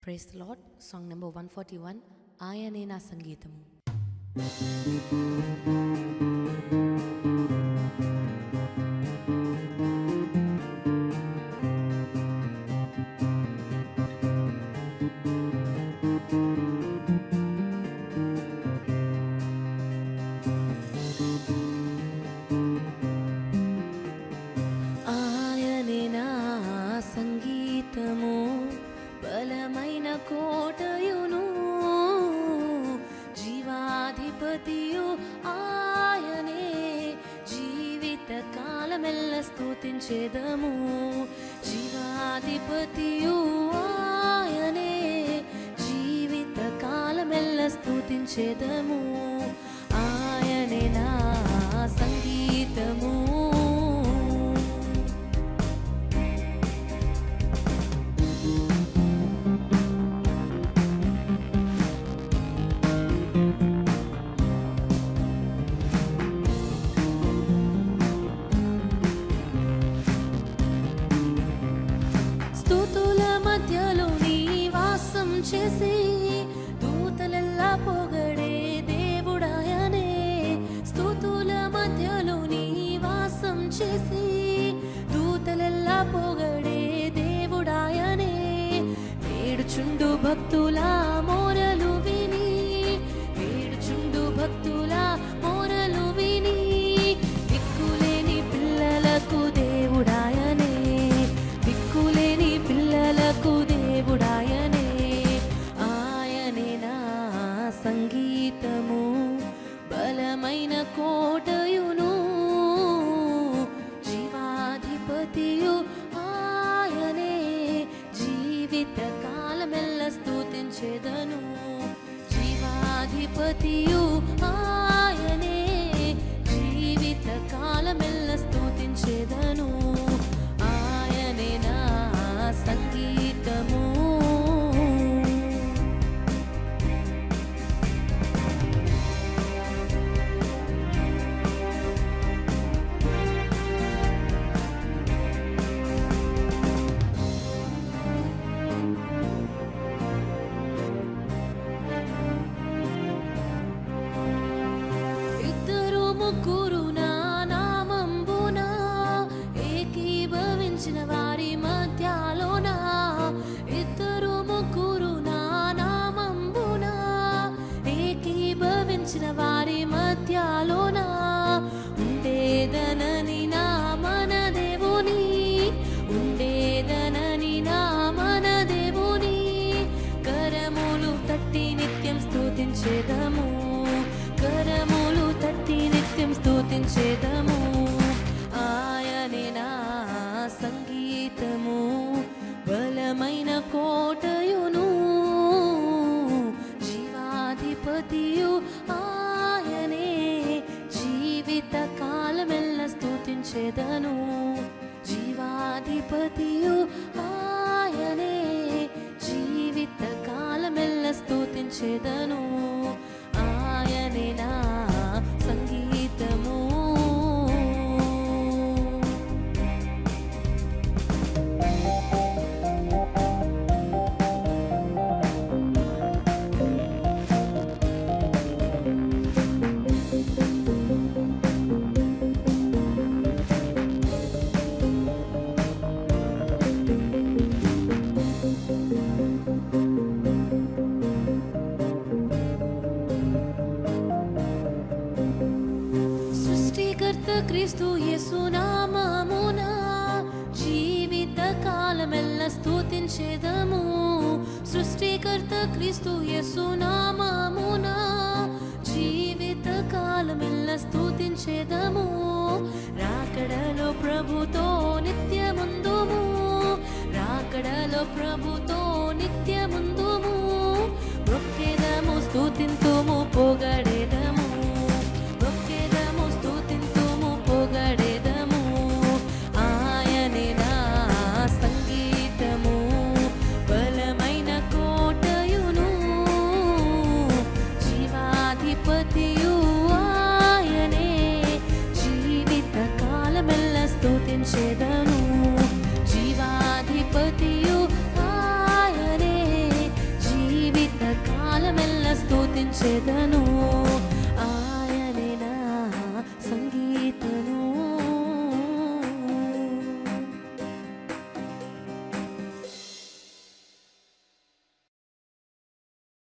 Praise the lord. Song number 141, ఆయనే నా సంగీతము. ఆయనే నా సంగీతము, బలమైన కోటయును, జీవాధిపతియు ఆయనే, జీవిత కాలమెల్ల స్తుతించెదము. జీవాధిపతియు ఆయనే, జీవిత కాలమెల్ల స్తుతించెదము. ఆయనే నా సంగీతము. చేసి దూతలెల్లా పొగడే దేవుడాయనే, స్తుతుల మధ్యలో నివాసం చేసి దూతలెల్లా పొగడే దేవుడాయనే. వేడుచుండు భక్తుల మోరలు విని, వేడుచుండు భక్తుల మోరలు విని, దిక్కులేని పిల్లలకు దేవుడాయనే, దిక్కులేని పిల్లలకు దేవుడాయనే. సంగీతము, బలమైన కోటయును, జీవాధిపతియు ఆయనే, జీవిత కాలమెల్ల స్తుతించెదను. జీవాధిపతియు ఆయనే, జీవిత కాలమెల్ల స్తుతించెదను. ఆయనే నా సంగీతము. ముగ్గురు నా నామంబున ఏకీభవించిన వారి మధ్యలోన, ఇద్దరు ముగ్గురు నా నామంబున ఏకీభవించిన వారి మధ్యలోన, ఉండేదనని నా మన దేవుని, ఉండేదనని నా మన దేవుని, కరములు తట్టి నిత్యం స్తుతించెదము, కరములు తట్టి నిత్యం స్తుతించెదము. ఆయనే నా సంగీతము, బలమైన కోటయును, జీవాధిపతియు ఆయనే, జీవిత కాలమెల్ల స్తుతించెదను. జీవాధిపతియు ఆయనే, జీవిత కాలమెల్ల స్తుతించెదను. ఆయనే నా సంగీతము. క్రీస్తు యేసు నామమున జీవిత కాలమెల్ల స్తుతించెదము. సృష్టికర్త క్రీస్తు యేసు నామమున జీవిత కాలమెల్ల స్తుతించెదము. రాకడలో ప్రభుతో నిత్యముందుము, రాకడలో ప్రభుతో నిత్యముందుము. మొక్కెదము స్తుతింతుము పొగడెదము, పొగడెదము. ఆయనే నా సంగీతము, బలమైన కోటయును, జీవాధిపతియు ఆయనే, జీవిత కాలమెల్ల స్తుతించెదను. జీవాధిపతియు ఆయనే, స్తుతించెదను